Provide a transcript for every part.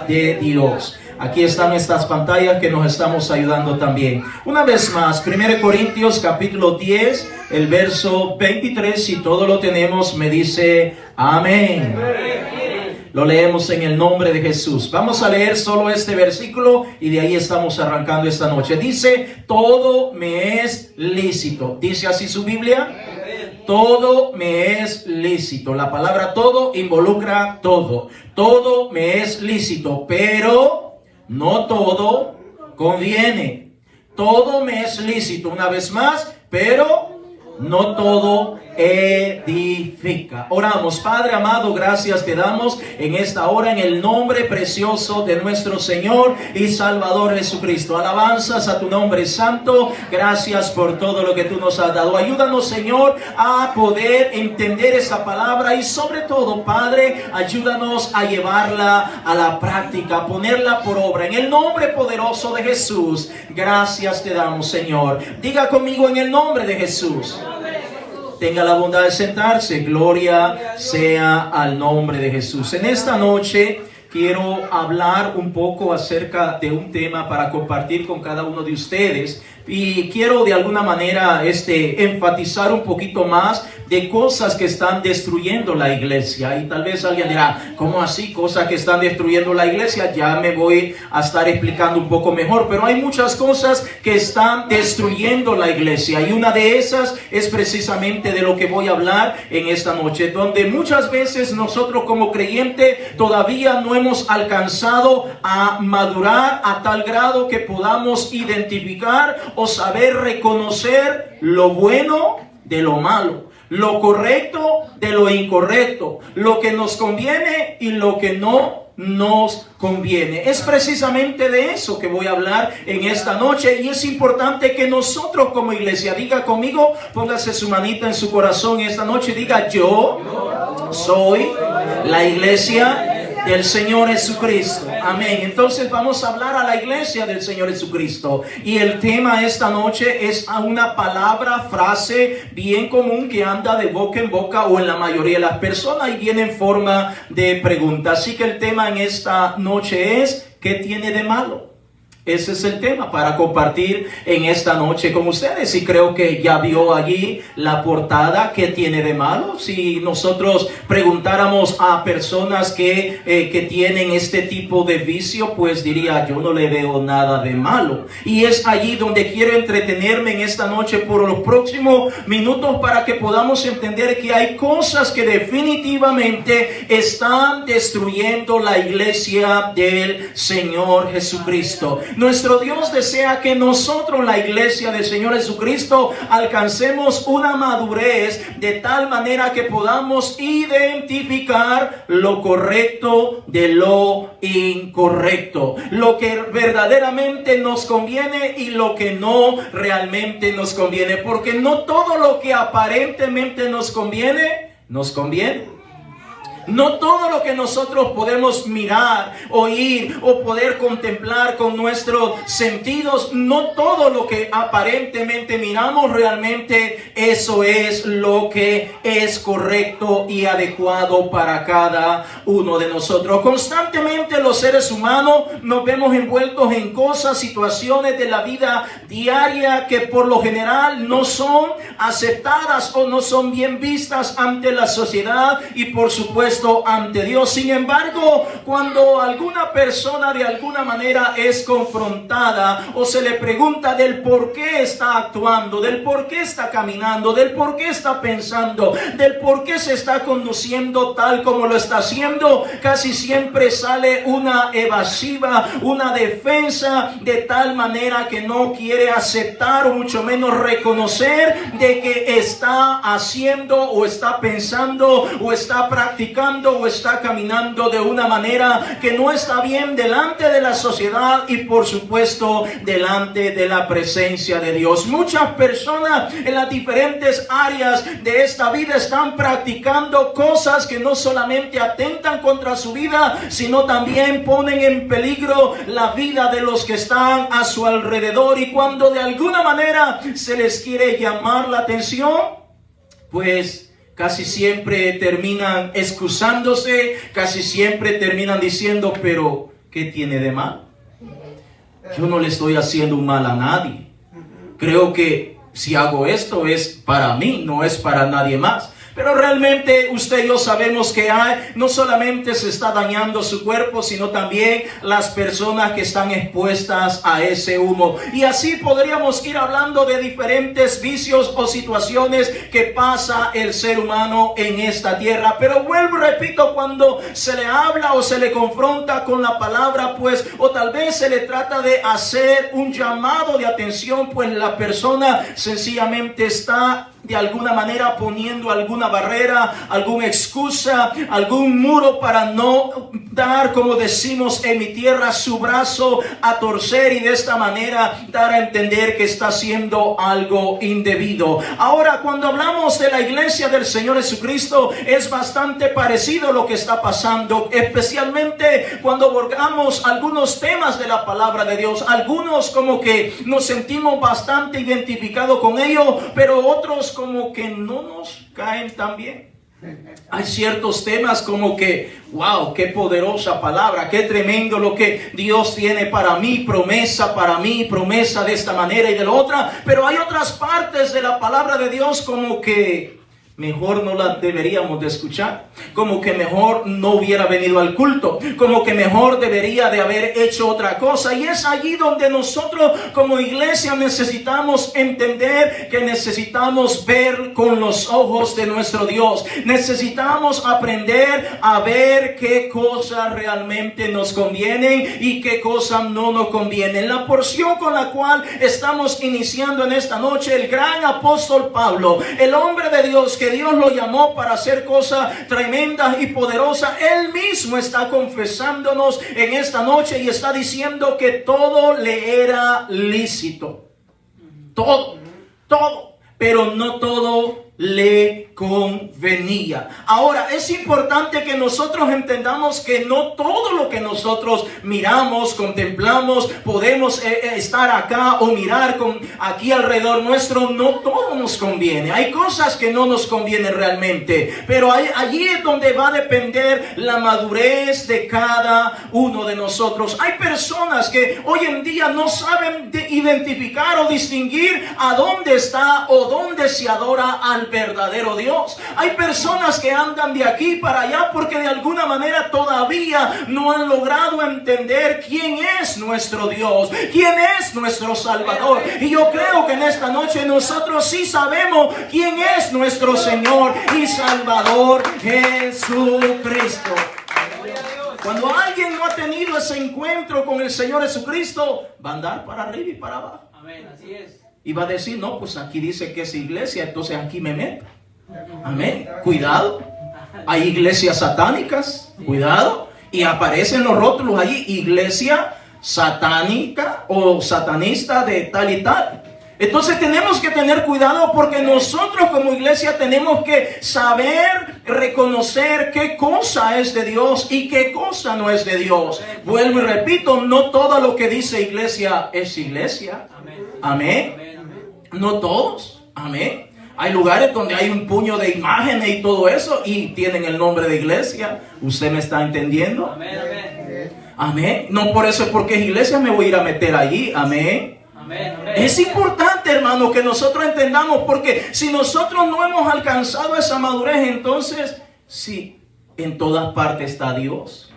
de Dios. Aquí están estas pantallas que nos estamos ayudando también. Una vez más, 1 Corintios capítulo 10, el verso 23, si todo lo tenemos, me dice amén. Lo leemos en el nombre de Jesús. Vamos a leer solo este versículo y de ahí estamos arrancando esta noche. Dice, todo me es lícito. ¿Dice así su Biblia? Todo me es lícito. La palabra todo involucra todo. Todo me es lícito, pero no todo conviene. Todo me es lícito, una vez más, pero no todo edifica. Oramos. Padre amado, gracias te damos en esta hora en el nombre precioso de nuestro Señor y Salvador Jesucristo. Alabanzas a tu nombre santo. Gracias por todo lo que tú nos has dado. Ayúdanos, Señor, a poder entender esa palabra y sobre todo, Padre, ayúdanos a llevarla a la práctica, a ponerla por obra. En el nombre poderoso de Jesús, gracias te damos, Señor. Diga conmigo en el nombre de Jesús. Tenga la bondad de sentarse. Gloria sea al nombre de Jesús. En esta noche quiero hablar un poco acerca de un tema para compartir con cada uno de ustedes. Y quiero de alguna manera enfatizar un poquito más de cosas que están destruyendo la iglesia. Y tal vez alguien dirá, ¿cómo así? Cosas que están destruyendo la iglesia. Ya me voy a estar explicando un poco mejor. Pero hay muchas cosas que están destruyendo la iglesia. Y una de esas es precisamente de lo que voy a hablar en esta noche. Donde muchas veces nosotros como creyentes todavía no hemos alcanzado a madurar a tal grado que podamos identificar o saber reconocer lo bueno de lo malo, lo correcto de lo incorrecto, lo que nos conviene y lo que no nos conviene. Es precisamente de eso que voy a hablar en esta noche y es importante que nosotros como iglesia, diga conmigo, póngase su manita en su corazón esta noche, diga yo soy la iglesia del Señor Jesucristo. Amén. Entonces vamos a hablar a la iglesia del Señor Jesucristo. Y el tema esta noche es una palabra, frase bien común que anda de boca en boca o en la mayoría de las personas y viene en forma de pregunta. Así que el tema en esta noche es, ¿qué tiene de malo? Ese es el tema para compartir en esta noche con ustedes. Y creo que ya vio allí la portada. ¿Qué tiene de malo? Si nosotros preguntáramos a personas que tienen este tipo de vicio, pues diría, yo no le veo nada de malo. Y es allí donde quiero entretenerme en esta noche por los próximos minutos para que podamos entender que hay cosas que definitivamente están destruyendo la iglesia del Señor Jesucristo. Nuestro Dios desea que nosotros, la iglesia del Señor Jesucristo, alcancemos una madurez de tal manera que podamos identificar lo correcto de lo incorrecto, lo que verdaderamente nos conviene y lo que no realmente nos conviene, porque no todo lo que aparentemente nos conviene, nos conviene. No todo lo que nosotros podemos mirar, oír o poder contemplar con nuestros sentidos, no todo lo que aparentemente miramos realmente eso es lo que es correcto y adecuado para cada uno de nosotros. Constantemente los seres humanos nos vemos envueltos en cosas, situaciones de la vida diaria que por lo general no son aceptadas o no son bien vistas ante la sociedad y por supuesto ante Dios. Sin embargo, cuando alguna persona de alguna manera es confrontada o se le pregunta del por qué está actuando, del por qué está caminando, del por qué está pensando, del por qué se está conduciendo tal como lo está haciendo, casi siempre sale una evasiva, una defensa de tal manera que no quiere aceptar o mucho menos reconocer de que está haciendo o está pensando o está practicando o está caminando de una manera que no está bien delante de la sociedad y por supuesto delante de la presencia de Dios. Muchas personas en las diferentes áreas de esta vida están practicando cosas que no solamente atentan contra su vida, sino también ponen en peligro la vida de los que están a su alrededor, y cuando de alguna manera se les quiere llamar la atención, pues casi siempre terminan excusándose, casi siempre terminan diciendo, pero ¿Qué tiene de mal? Yo no le estoy haciendo un mal a nadie. Creo que si hago esto es para mí, no es para nadie más. Pero realmente usted y yo sabemos que no solamente se está dañando su cuerpo, sino también las personas que están expuestas a ese humo. Y así podríamos ir hablando de diferentes vicios o situaciones que pasa el ser humano en esta tierra. Pero vuelvo y repito, cuando se le habla o se le confronta con la palabra, pues, o tal vez se le trata de hacer un llamado de atención, pues la persona sencillamente está de alguna manera poniendo alguna barrera, alguna excusa, algún muro para no dar, como decimos en mi tierra, su brazo a torcer y de esta manera dar a entender que está haciendo algo indebido. Ahora, cuando hablamos de la iglesia del Señor Jesucristo, es bastante parecido lo que está pasando, especialmente cuando abordamos algunos temas de la palabra de Dios. Algunos como que nos sentimos bastante identificados con ellos, pero otros como que no nos caen tan bien. Hay ciertos temas como que, wow, qué poderosa palabra, qué tremendo lo que Dios tiene para mí, promesa de esta manera y de la otra. Pero hay otras partes de la palabra de Dios como que mejor no la deberíamos de escuchar, como que mejor no hubiera venido al culto, como que mejor debería de haber hecho otra cosa. Y es allí donde nosotros como iglesia necesitamos entender que necesitamos ver con los ojos de nuestro Dios. Necesitamos aprender a ver qué cosas realmente nos convienen y qué cosas no nos convienen. La porción con la cual estamos iniciando en esta noche, el gran apóstol Pablo, el hombre de Dios que Dios lo llamó para hacer cosas tremendas y poderosas, él mismo está confesándonos en esta noche y está diciendo que todo le era lícito. Todo, pero no todo le convenía. Ahora, es importante que nosotros entendamos que no todo lo que nosotros miramos, contemplamos, podemos estar acá o mirar aquí alrededor nuestro, no todo nos conviene. Hay cosas que no nos convienen realmente, pero allí es donde va a depender la madurez de cada uno de nosotros. Hay personas que hoy en día no saben identificar o distinguir a dónde está o dónde se adora al verdadero Dios. Hay personas que andan de aquí para allá porque de alguna manera todavía no han logrado entender quién es nuestro Dios, quién es nuestro Salvador. Y yo creo que en esta noche nosotros sí sabemos quién es nuestro Señor y Salvador Jesucristo. Cuando alguien no ha tenido ese encuentro con el Señor Jesucristo, va a andar para arriba y para abajo. Amén, así es. Y va a decir, no, pues aquí dice que es iglesia, entonces aquí me meto. Amén. Cuidado. Hay iglesias satánicas. Cuidado. Y aparecen los rótulos allí, iglesia satánica o satanista de tal y tal. Entonces tenemos que tener cuidado porque nosotros como iglesia tenemos que saber reconocer qué cosa es de Dios y qué cosa no es de Dios. Vuelvo y repito, no todo lo que dice iglesia es iglesia. Amén. No todos. Amén. Hay lugares donde hay un puño de imágenes y todo eso y tienen el nombre de iglesia. ¿Usted me está entendiendo? Amén, amén. Amén. No por eso es porque es iglesia me voy a ir a meter allí. Amén. Amén, amén. Es importante, hermano, que nosotros entendamos, porque si nosotros no hemos alcanzado esa madurez, entonces sí, en todas partes está Dios.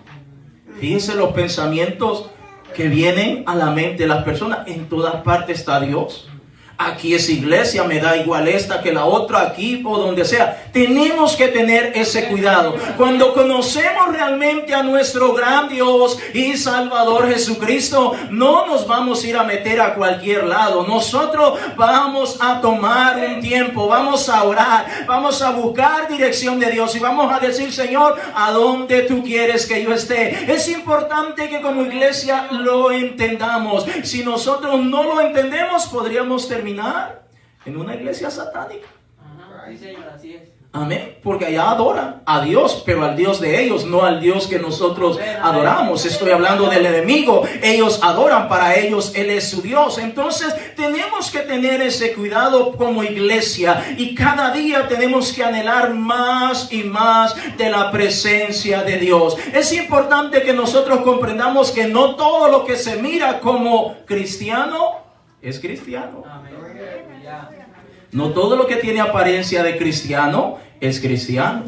Fíjense los pensamientos que vienen a la mente de las personas. En todas partes está Dios. Aquí es iglesia, me da igual esta que la otra, aquí o donde sea. Tenemos que tener ese cuidado. Cuando conocemos realmente a nuestro gran Dios y Salvador Jesucristo, no nos vamos a ir a meter a cualquier lado. Nosotros vamos a tomar un tiempo, vamos a orar, vamos a buscar dirección de Dios y vamos a decir, Señor, ¿a dónde tú quieres que yo esté? Es importante que como iglesia lo entendamos. Si nosotros no lo entendemos, podríamos terminar en una iglesia satánica. Ajá, sí, señor, así es. Amén, porque allá adoran a Dios, pero al Dios de ellos, no al Dios que nosotros adoramos. Estoy hablando del enemigo. Ellos adoran, para ellos Él es su Dios. Entonces tenemos que tener ese cuidado como iglesia, y cada día tenemos que anhelar más y más de la presencia de Dios. Es importante que nosotros comprendamos que no todo lo que se mira como cristiano es cristiano. No todo lo que tiene apariencia de cristiano es cristiano.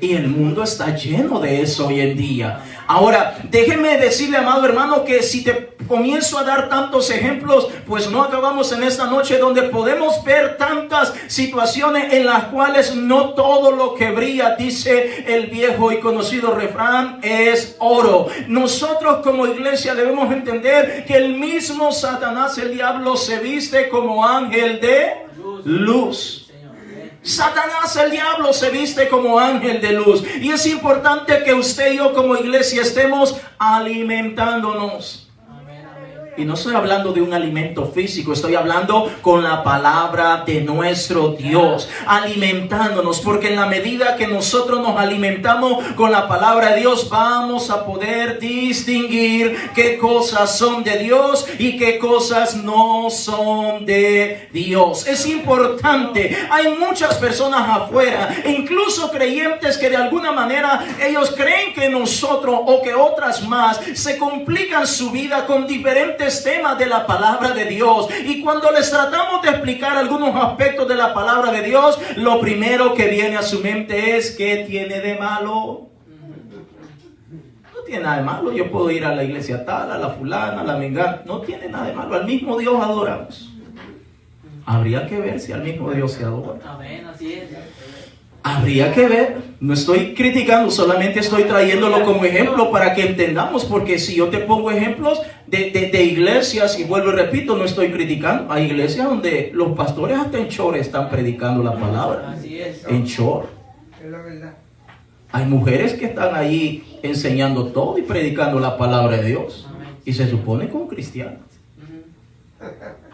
Y el mundo está lleno de eso hoy en día. Ahora, déjeme decirle, amado hermano, que si te comienzo a dar tantos ejemplos, pues no acabamos en esta noche, donde podemos ver tantas situaciones en las cuales no todo lo que brilla, dice el viejo y conocido refrán, es oro. Nosotros como iglesia debemos entender que el mismo Satanás, el diablo, se viste como ángel de luz. Satanás, el diablo, se viste como ángel de luz. Y es importante que usted y yo como iglesia estemos alimentándonos. Y no estoy hablando de un alimento físico, estoy hablando con la palabra de nuestro Dios, alimentándonos, porque en la medida que nosotros nos alimentamos con la palabra de Dios, vamos a poder distinguir qué cosas son de Dios y qué cosas no son de Dios. Es importante. Hay muchas personas afuera, incluso creyentes, que de alguna manera ellos creen que nosotros o que otras más se complican su vida con diferentes temas de la palabra de Dios, y cuando les tratamos de explicar algunos aspectos de la palabra de Dios, lo primero que viene a su mente es: ¿qué tiene de malo? No tiene nada de malo. Yo puedo ir a la iglesia tal, a la fulana, a la mengana. No tiene nada de malo. Al mismo Dios adoramos. Habría que ver si al mismo Dios se adora. Amén, así es. Habría que ver. No estoy criticando, solamente estoy trayéndolo como ejemplo para que entendamos, porque si yo te pongo ejemplos de iglesias, y vuelvo y repito, no estoy criticando. Hay iglesias donde los pastores hasta en short están predicando la palabra. Así es. En short. Es la verdad. Hay mujeres que están ahí enseñando todo y predicando la palabra de Dios. Y se supone como cristianas.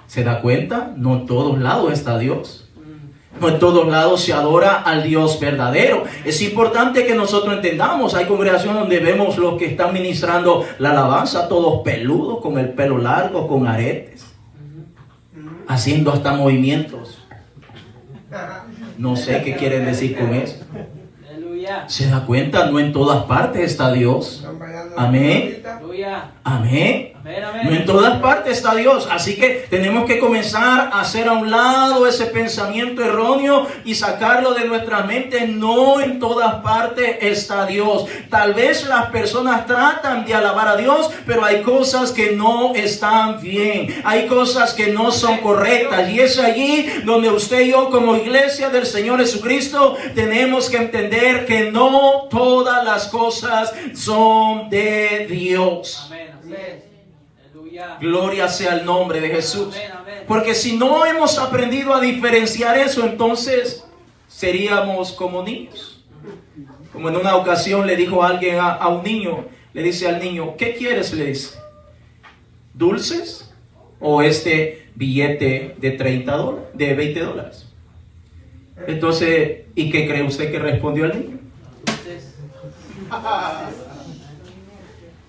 ¿Se da cuenta? No en todos lados está Dios. No en todos lados se adora al Dios verdadero. Es importante que nosotros entendamos. Hay congregaciones donde vemos los que están ministrando la alabanza, todos peludos, con el pelo largo, con aretes, haciendo hasta movimientos. No sé qué quieren decir con eso. Aleluya. ¿Se da cuenta? No en todas partes está Dios. Amén. Aleluya. Amén. Amén, amén. No en todas partes está Dios. Así que tenemos que comenzar a hacer a un lado ese pensamiento erróneo y sacarlo de nuestra mente. No en todas partes está Dios. Tal vez las personas tratan de alabar a Dios, pero hay cosas que no están bien. Hay cosas que no son correctas. Y es allí donde usted y yo, como iglesia del Señor Jesucristo, tenemos que entender que no todas las cosas son de Dios. Amén, así es. Aleluya. Gloria sea el nombre de Jesús. Amén, amén. Porque si no hemos aprendido a diferenciar eso, entonces seríamos como niños. Como en una ocasión le dijo alguien a un niño, le dice al niño: ¿qué quieres? Le dice: ¿dulces o este billete de $30, de $20? Entonces, ¿y qué cree usted que respondió el niño? Entonces,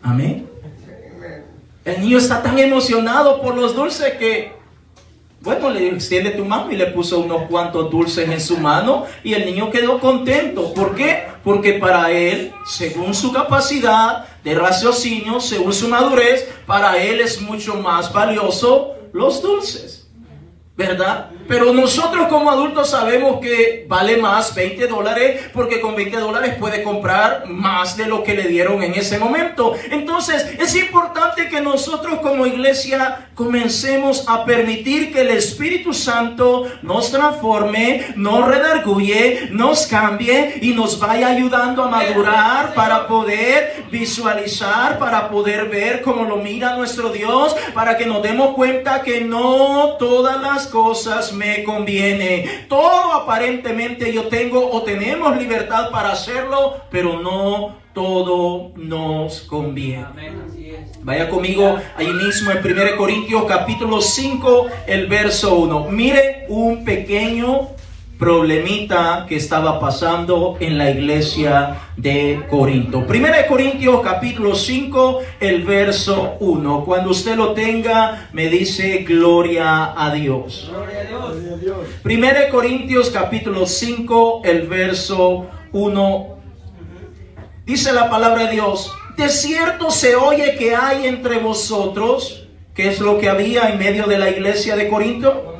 Amén. El niño está tan emocionado por los dulces que, bueno, le extiende tu mano y le puso unos cuantos dulces en su mano, y el niño quedó contento. ¿Por qué? Porque para él, según su capacidad de raciocinio, según su madurez, para él es mucho más valioso los dulces, ¿verdad? Pero nosotros como adultos sabemos que vale más $20, porque con $20 puede comprar más de lo que le dieron en ese momento. Entonces es importante que nosotros como iglesia comencemos a permitir que el Espíritu Santo nos transforme, nos redarguye, nos cambie y nos vaya ayudando a madurar para poder visualizar, para poder ver cómo lo mira nuestro Dios, para que nos demos cuenta que no todas las cosas me conviene. Todo aparentemente yo tengo o tenemos libertad para hacerlo, pero no todo nos conviene. amén, así es. Vaya conmigo ahí mismo en 1 Corintios capítulo 5, el verso 1. Mire un pequeño problemita que estaba pasando en la iglesia de Corinto. Primera de Corintios capítulo 5, el verso 1. Cuando usted lo tenga, me dice gloria a Dios. Gloria a Dios. Primera de Corintios capítulo 5, el verso 1. Dice la palabra de Dios: de cierto se oye que hay entre vosotros, ¿qué es lo que había en medio de la iglesia de Corinto?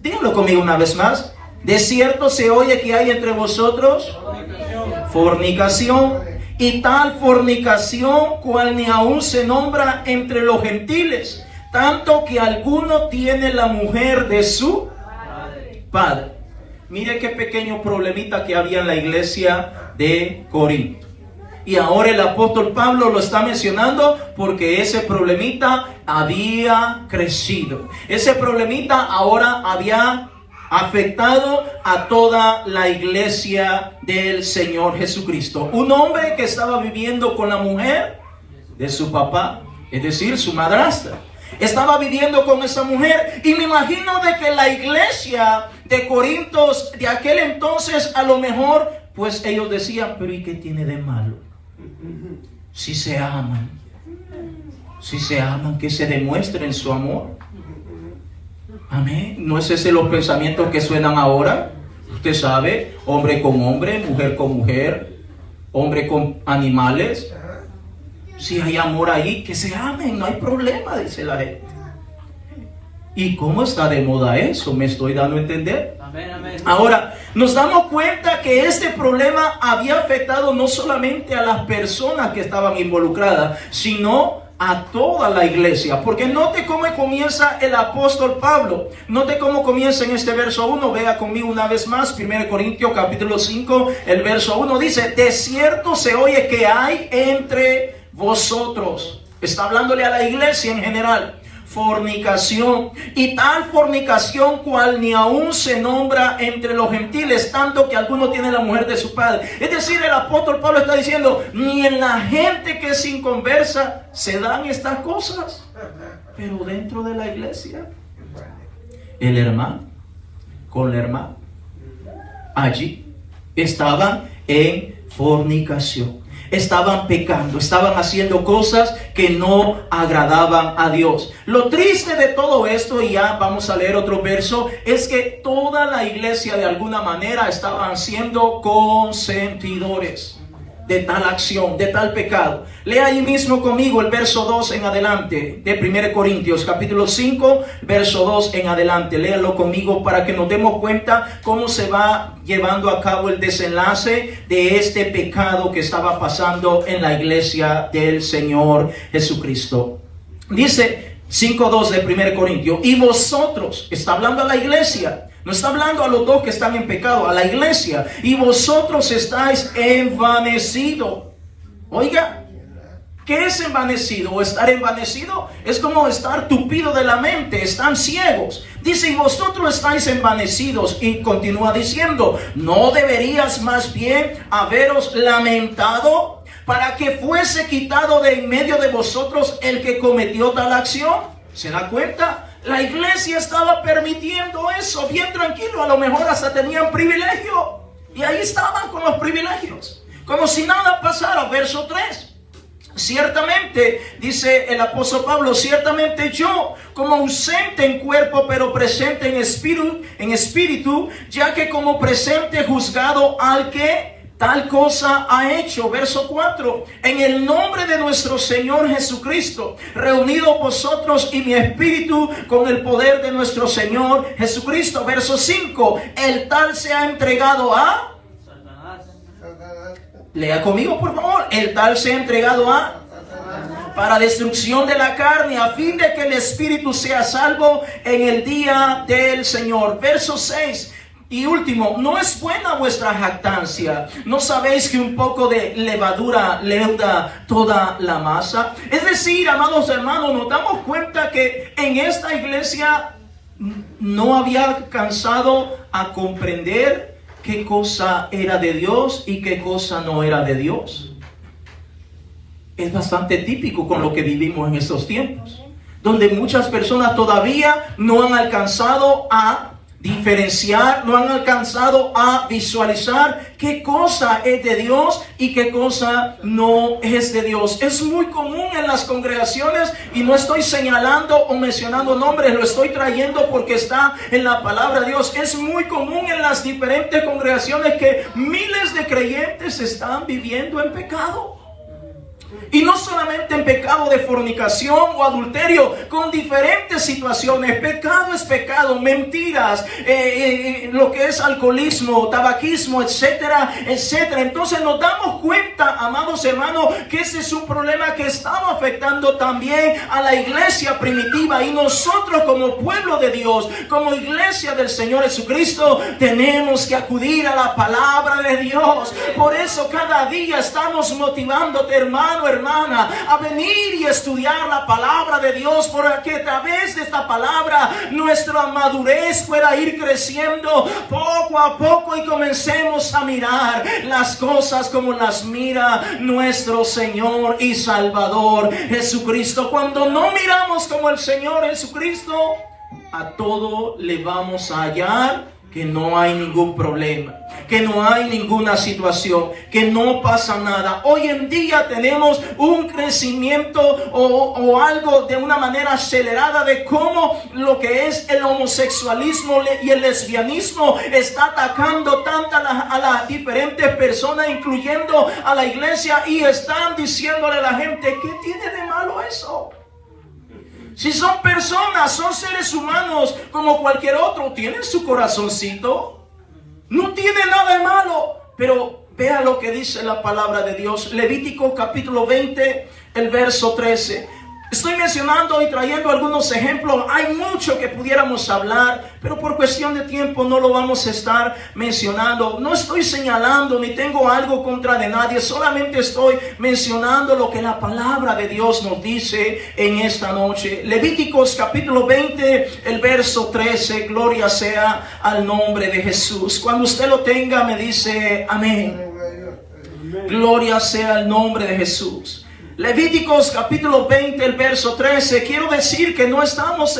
Díganlo conmigo una vez más. De cierto se oye que hay entre vosotros fornicación, y tal fornicación cual ni aún se nombra entre los gentiles, tanto que alguno tiene la mujer de su padre. Mire qué pequeño problemita que había en la iglesia de Corinto. Y ahora el apóstol Pablo lo está mencionando porque ese problemita había crecido. Ese problemita ahora había afectado a toda la iglesia del Señor Jesucristo. Un hombre que estaba viviendo con la mujer de su papá, es decir, su madrastra. Estaba viviendo con esa mujer, y me imagino de que la iglesia de Corintios de aquel entonces, a lo mejor, pues ellos decían: pero ¿y qué tiene de malo? Si se aman, que se demuestren su amor. Amén. ¿No es ese los pensamientos que suenan ahora? Usted sabe, hombre con hombre, mujer con mujer, hombre con animales. Si hay amor ahí, que se amen, no hay problema, dice la gente. ¿Y cómo está de moda eso? ¿Me estoy dando a entender? Amén, amén. Ahora, nos damos cuenta que este problema había afectado no solamente a las personas que estaban involucradas, sino a toda la iglesia. Porque note cómo comienza el apóstol Pablo. Note cómo comienza en este verso 1. Vea conmigo una vez más, 1 Corintios capítulo 5, el verso 1 dice: de cierto se oye que hay entre vosotros. Está hablándole a la iglesia en general. Fornicación, y tal fornicación cual ni aún se nombra entre los gentiles, tanto que alguno tiene la mujer de su padre. Es decir, el apóstol Pablo está diciendo: ni en la gente que es inconversa se dan estas cosas, pero dentro de la iglesia, el hermano con la hermana, allí estaban en fornicación. Estaban pecando, estaban haciendo cosas que no agradaban a Dios. Lo triste de todo esto, y ya vamos a leer otro verso, es que toda la iglesia de alguna manera estaban siendo consentidores de tal acción, de tal pecado. Lea ahí mismo conmigo el verso 2 en adelante de 1 Corintios capítulo 5, verso 2 en adelante. Léalo conmigo para que nos demos cuenta cómo se va llevando a cabo el desenlace de este pecado que estaba pasando en la iglesia del Señor Jesucristo. Dice 5:2 de 1 Corintios: y vosotros, está hablando a la iglesia, no está hablando a los dos que están en pecado, a la iglesia. Y vosotros estáis envanecidos. Oiga, ¿qué es envanecido o estar envanecido? Es como estar tupido de la mente, están ciegos. Dice: y vosotros estáis envanecidos. Y continúa diciendo: ¿no deberías más bien haberos lamentado para que fuese quitado de en medio de vosotros el que cometió tal acción? ¿Se da cuenta? La iglesia estaba permitiendo eso, bien tranquilo. A lo mejor hasta tenían privilegio, y ahí estaban con los privilegios, como si nada pasara. Verso 3. Ciertamente, dice el apóstol Pablo, ciertamente yo, como ausente en cuerpo, pero presente en espíritu, ya que como presente juzgado al que tal cosa ha hecho. Verso 4. En el nombre de nuestro Señor Jesucristo, reunidos vosotros y mi espíritu con el poder de nuestro Señor Jesucristo. Verso 5. El tal se ha entregado a Satanás. Lea conmigo, por favor. El tal se ha entregado a para destrucción de la carne, a fin de que el espíritu sea salvo en el día del Señor. Verso 6. Y último: no es buena vuestra jactancia. ¿No sabéis que un poco de levadura leuda toda la masa? Es decir, amados hermanos, nos damos cuenta que en esta iglesia no había alcanzado a comprender qué cosa era de Dios y qué cosa no era de Dios. Es bastante típico con lo que vivimos en estos tiempos, donde muchas personas todavía no han alcanzado a diferenciar, no han alcanzado a visualizar qué cosa es de Dios y qué cosa no es de Dios. Es muy común en las congregaciones, y no estoy señalando o mencionando nombres, lo estoy trayendo porque está en la palabra de Dios. Es muy común en las diferentes congregaciones que miles de creyentes están viviendo en pecado. Y no solamente en pecado de fornicación o adulterio, con diferentes situaciones. Pecado es pecado, mentiras, lo que es alcoholismo, tabaquismo, etcétera, etcétera. Entonces nos damos cuenta, amados hermanos, que ese es un problema que estaba afectando también a la iglesia primitiva. Y nosotros como pueblo de Dios, como iglesia del Señor Jesucristo, tenemos que acudir a la palabra de Dios. Por eso cada día estamos motivándote, hermano, hermana, a venir y estudiar la palabra de Dios, para que a través de esta palabra nuestra madurez pueda ir creciendo poco a poco y comencemos a mirar las cosas como las mira nuestro Señor y Salvador Jesucristo. Cuando no miramos como el Señor Jesucristo, a todo le vamos a hallar que no hay ningún problema, que no hay ninguna situación, que no pasa nada. Hoy en día tenemos un crecimiento o algo de una manera acelerada de cómo lo que es el homosexualismo y el lesbianismo está atacando tanto a las diferentes personas, incluyendo a la iglesia, y están diciéndole a la gente, ¿qué tiene de malo eso? Si son personas, son seres humanos como cualquier otro, tienen su corazoncito, no tiene nada de malo. Pero vea lo que dice la palabra de Dios. Levítico capítulo 20, el verso 13. Estoy mencionando y trayendo algunos ejemplos. Hay mucho que pudiéramos hablar, pero por cuestión de tiempo no lo vamos a estar mencionando. No estoy señalando ni tengo algo contra de nadie. Solamente estoy mencionando lo que la palabra de Dios nos dice en esta noche. Levíticos capítulo 20, el verso 13. Gloria sea al nombre de Jesús. Cuando usted lo tenga me dice amén. Gloria sea al nombre de Jesús. Levíticos capítulo 20, el verso 13. Quiero decir que no estamos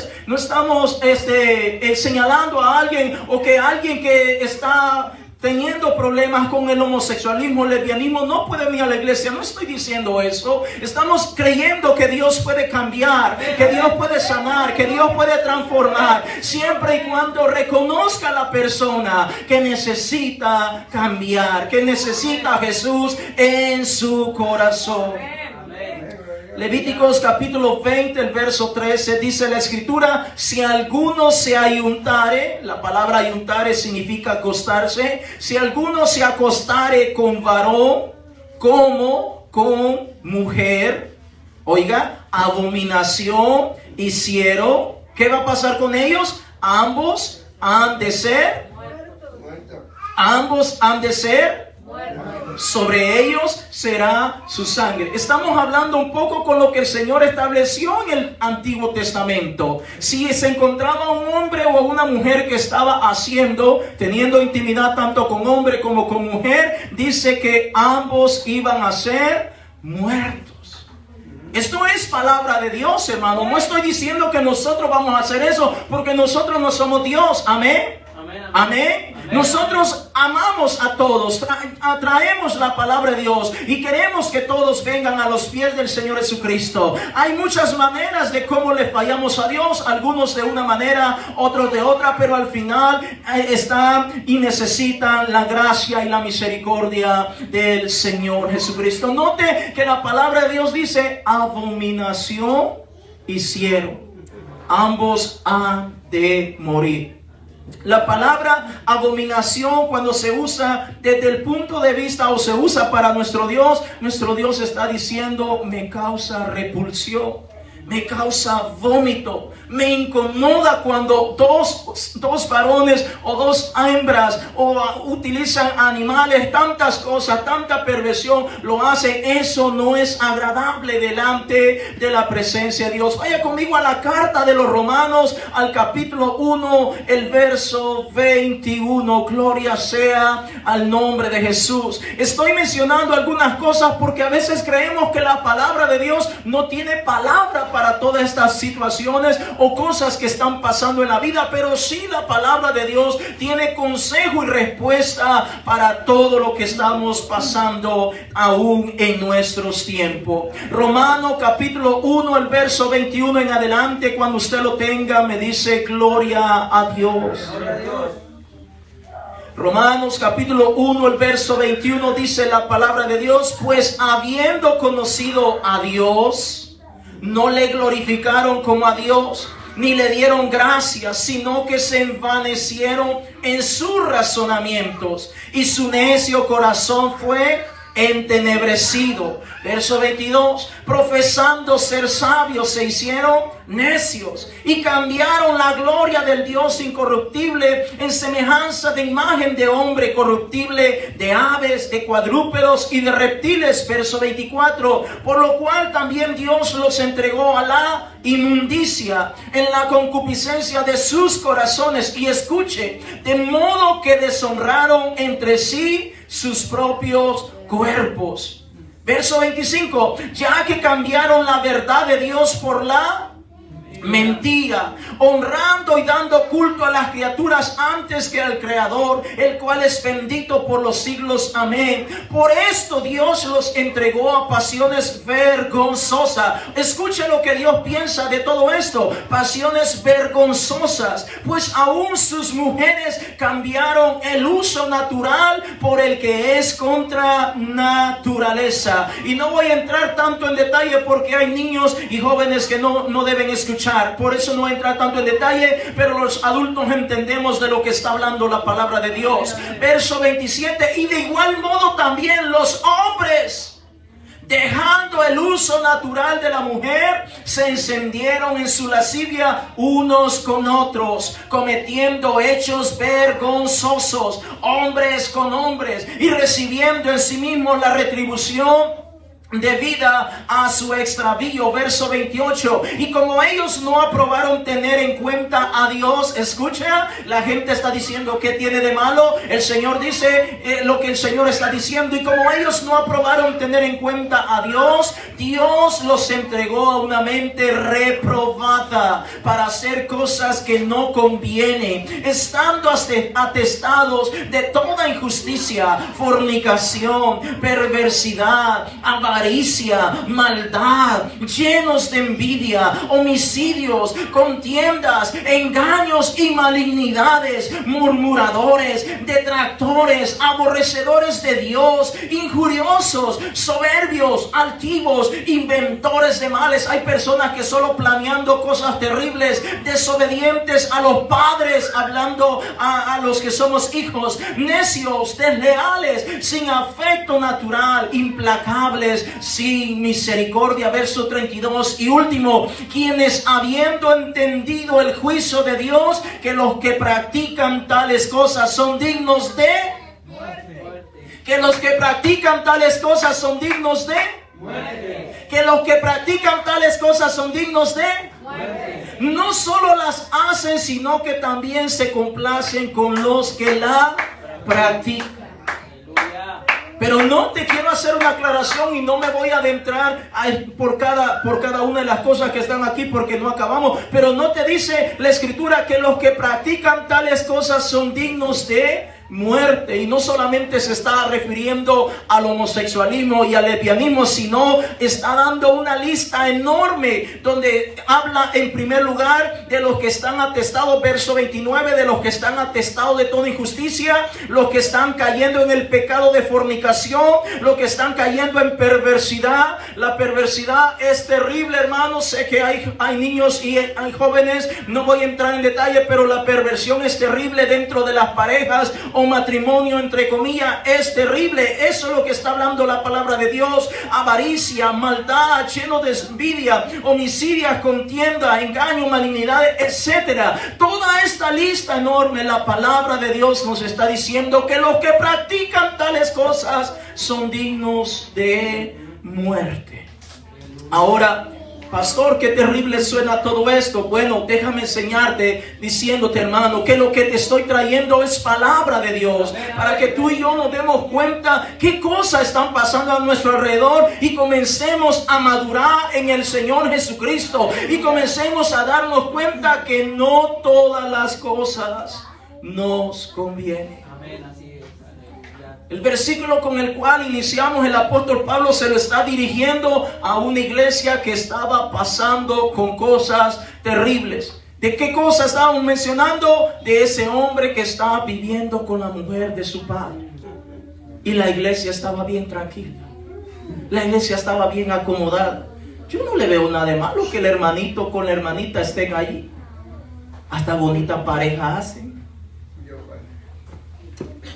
señalando a alguien, o que alguien que está teniendo problemas con el homosexualismo, el lesbianismo, no puede venir a la iglesia. No estoy diciendo eso. Estamos creyendo que Dios puede cambiar, que Dios puede sanar, que Dios puede transformar, siempre y cuando reconozca a la persona que necesita cambiar, que necesita a Jesús en su corazón. Levíticos capítulo 20, el verso 13, dice la escritura: si alguno se ayuntare, la palabra ayuntare significa acostarse, si alguno se acostare con varón como con mujer, oiga, abominación hicieron, ¿qué va a pasar con ellos? Ambos han de ser sobre ellos será su sangre. Estamos hablando un poco con lo que el Señor estableció en el Antiguo Testamento. Si se encontraba un hombre o una mujer que estaba teniendo intimidad tanto con hombre como con mujer, dice que ambos iban a ser muertos. Esto es palabra de Dios, hermano. No estoy diciendo que nosotros vamos a hacer eso, porque nosotros no somos Dios. Amén. Amén. Nosotros amamos a todos, atraemos la palabra de Dios y queremos que todos vengan a los pies del Señor Jesucristo. Hay muchas maneras de cómo le fallamos a Dios, algunos de una manera, otros de otra, pero al final están y necesitan la gracia y la misericordia del Señor Jesucristo. Note que la palabra de Dios dice: abominación hicieron, ambos han de morir. La palabra abominación, cuando se usa desde el punto de vista o se usa para nuestro Dios está diciendo: me causa repulsión, me causa vómito, me incomoda cuando dos varones o dos hembras utilizan animales, tantas cosas, tanta perversión lo hacen. Eso no es agradable delante de la presencia de Dios. Vaya conmigo a la carta de los Romanos, al capítulo 1, el verso 21. Gloria sea al nombre de Jesús. Estoy mencionando algunas cosas porque a veces creemos que la palabra de Dios no tiene palabra para para todas estas situaciones o cosas que están pasando en la vida, pero sí la palabra de Dios tiene consejo y respuesta para todo lo que estamos pasando aún en nuestros tiempos. Romanos capítulo 1, el verso 21 en adelante, cuando usted lo tenga, me dice: gloria a Dios. Gloria a Dios. Romanos capítulo 1, el verso 21 dice la palabra de Dios: pues habiendo conocido a Dios, no le glorificaron como a Dios, ni le dieron gracias, sino que se envanecieron en sus razonamientos, y su necio corazón fue entenebrecido. Verso 22: profesando ser sabios, se hicieron necios, y cambiaron la gloria del Dios incorruptible en semejanza de imagen de hombre corruptible, de aves, de cuadrúpedos y de reptiles. Verso 24: por lo cual también Dios los entregó a la inmundicia en la concupiscencia de sus corazones, y escuche, de modo que deshonraron entre sí sus propios cuerpos. Verso 25: ya que cambiaron la verdad de Dios por la mentira, honrando y dando culto a las criaturas antes que al Creador, el cual es bendito por los siglos. Amén. Por esto Dios los entregó a pasiones vergonzosas. Escuche lo que Dios piensa de todo esto: pasiones vergonzosas, pues aún sus mujeres cambiaron el uso natural por el que es contra naturaleza. Y no voy a entrar tanto en detalle porque hay niños y jóvenes que no deben escuchar. Por eso no entra tanto en detalle, pero los adultos entendemos de lo que está hablando la palabra de Dios. Verso 27: y de igual modo también los hombres, dejando el uso natural de la mujer, se encendieron en su lascivia unos con otros, cometiendo hechos vergonzosos, hombres con hombres, y recibiendo en sí mismos la retribución debida a su extravío. Verso 28: y como ellos no aprobaron tener en cuenta a Dios, escucha, la gente está diciendo: ¿qué tiene de malo? El Señor dice lo que el Señor está diciendo. Y como ellos no aprobaron tener en cuenta a Dios, Dios los entregó a una mente reprobada para hacer cosas que no convienen, estando atestados de toda injusticia, fornicación, perversidad, avaricia, maldad, llenos de envidia, homicidios, contiendas, engaños y malignidades, murmuradores, detractores, aborrecedores de Dios, injuriosos, soberbios, altivos, inventores de males. Hay personas que solo planeando cosas terribles, desobedientes a los padres, hablando a los que somos hijos, necios, desleales, sin afecto natural, implacables, sin misericordia. Verso 32: y último, quienes habiendo entendido el juicio de Dios, que los que practican tales cosas son dignos de muerte. Que los que practican tales cosas son dignos de muerte. Que los que practican tales cosas son dignos de muerte. No solo las hacen, sino que también se complacen con los que la practican. Pero no te quiero hacer una aclaración y no me voy a adentrar por cada una de las cosas que están aquí porque no acabamos. Pero no te dice la Escritura que los que practican tales cosas son dignos de muerte. Y no solamente se está refiriendo al homosexualismo y al lesbianismo, sino está dando una lista enorme donde habla en primer lugar de los que están atestados, verso 29, de los que están atestados de toda injusticia, los que están cayendo en el pecado de fornicación, los que están cayendo en perversidad. La perversidad es terrible, hermanos. Sé que hay niños y hay jóvenes, no voy a entrar en detalle, pero la perversión es terrible dentro de las parejas o matrimonio, entre comillas, es terrible. Eso es lo que está hablando la palabra de Dios. Avaricia, maldad, lleno de envidia, homicidios, contienda, engaño, malignidades, etcétera. Toda esta lista enorme, la palabra de Dios nos está diciendo que los que practican tales cosas son dignos de muerte. Ahora, pastor, qué terrible suena todo esto. Bueno, déjame enseñarte diciéndote, hermano, que lo que te estoy trayendo es palabra de Dios, para que tú y yo nos demos cuenta qué cosas están pasando a nuestro alrededor y comencemos a madurar en el Señor Jesucristo y comencemos a darnos cuenta que no todas las cosas nos convienen. Amén, así es. Aleluya. El versículo con el cual iniciamos, el apóstol Pablo se lo está dirigiendo a una iglesia que estaba pasando con cosas terribles. ¿De qué cosa estábamos mencionando? De ese hombre que estaba viviendo con la mujer de su padre. Y la iglesia estaba bien tranquila. La iglesia estaba bien acomodada. Yo no le veo nada de malo que el hermanito con la hermanita estén allí. Hasta bonita pareja hacen.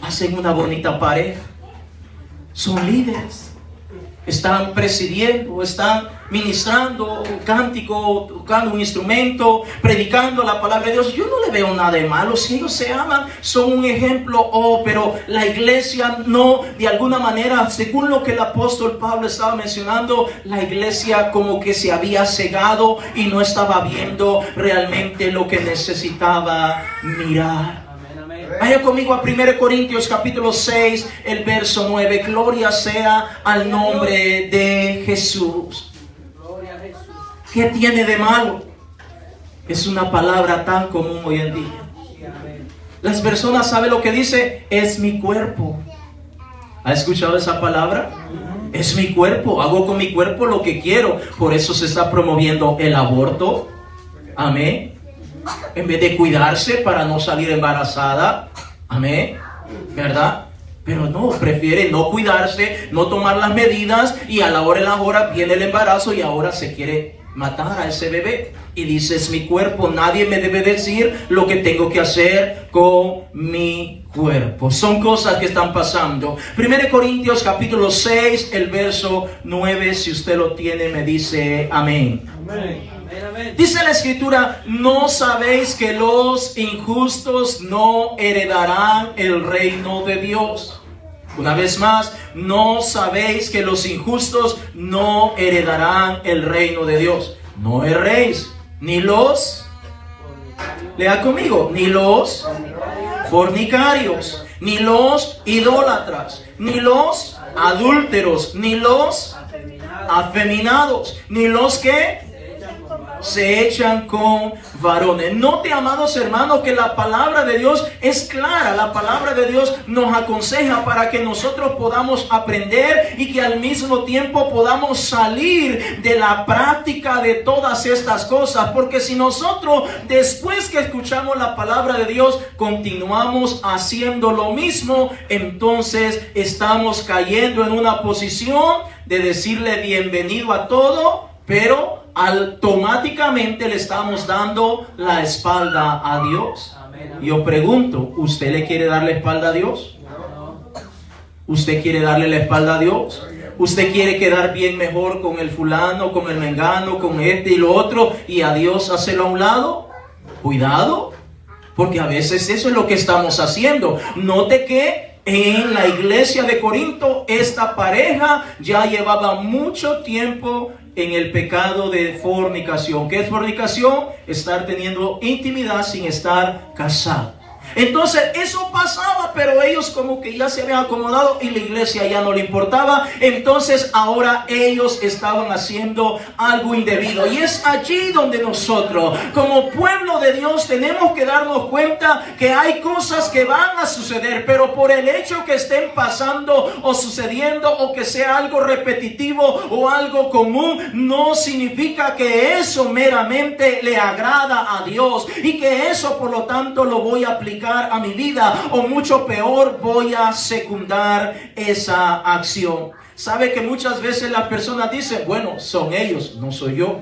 Hacen una bonita pareja. Son líderes. Están presidiendo, están ministrando un cántico, tocando un instrumento, predicando la palabra de Dios. Yo no le veo nada de malo. Si ellos se aman, son un ejemplo. Pero la iglesia no, de alguna manera, según lo que el apóstol Pablo estaba mencionando, la iglesia como que se había cegado y no estaba viendo realmente lo que necesitaba mirar. Vaya conmigo a 1 Corintios capítulo 6, el verso 9. Gloria sea al nombre de Jesús. Gloria a Jesús. ¿Qué tiene de malo? Es una palabra tan común hoy en día. Sí, amén. Las personas saben lo que dice, es mi cuerpo. ¿Ha escuchado esa palabra? Es mi cuerpo, hago con mi cuerpo lo que quiero. Por eso se está promoviendo el aborto. Amén. En vez de cuidarse para no salir embarazada. Amén. ¿Verdad? Pero no, prefiere no cuidarse, no tomar las medidas, y a la hora viene el embarazo y ahora se quiere matar a ese bebé. Y dice, es mi cuerpo, nadie me debe decir lo que tengo que hacer con mi cuerpo. Son cosas que están pasando. 1 Corintios capítulo 6, el verso 9, si usted lo tiene, me dice amén. Amén. Amén. Dice la escritura, ¿no sabéis que los injustos no heredarán el reino de Dios? Una vez más, ¿no sabéis que los injustos no heredarán el reino de Dios? No erréis, ni los, lea conmigo, ni los fornicarios, ni los idólatras, ni los adúlteros, ni los afeminados, ni los que se echan con varones. Note, amados hermanos, que la palabra de Dios es clara. La palabra de Dios nos aconseja para que nosotros podamos aprender y que al mismo tiempo podamos salir de la práctica de todas estas cosas. Porque si nosotros, después que escuchamos la palabra de Dios, continuamos haciendo lo mismo, entonces estamos cayendo en una posición de decirle bienvenido a todo, pero automáticamente le estamos dando la espalda a Dios. Yo pregunto, ¿usted le quiere dar la espalda a Dios? ¿Usted quiere darle la espalda a Dios? ¿Usted quiere quedar bien mejor con el fulano, con el mengano, con este y lo otro, y a Dios hacerlo a un lado? Cuidado, porque a veces eso es lo que estamos haciendo. Note que en la iglesia de Corinto, esta pareja ya llevaba mucho tiempo en el pecado de fornicación. ¿Qué es fornicación? Estar teniendo intimidad sin estar casado. Entonces eso pasaba, pero ellos como que ya se habían acomodado y la iglesia ya no le importaba. Entonces ahora ellos estaban haciendo algo indebido. Y es allí donde nosotros, como pueblo de Dios, tenemos que darnos cuenta que hay cosas que van a suceder, pero por el hecho que estén pasando o sucediendo, o que sea algo repetitivo o algo común, no significa que eso meramente le agrada a Dios y que eso por lo tanto lo voy a aplicar a mi vida, o mucho peor, voy a secundar esa acción. Sabe que muchas veces las personas dicen, bueno, son ellos, no soy yo.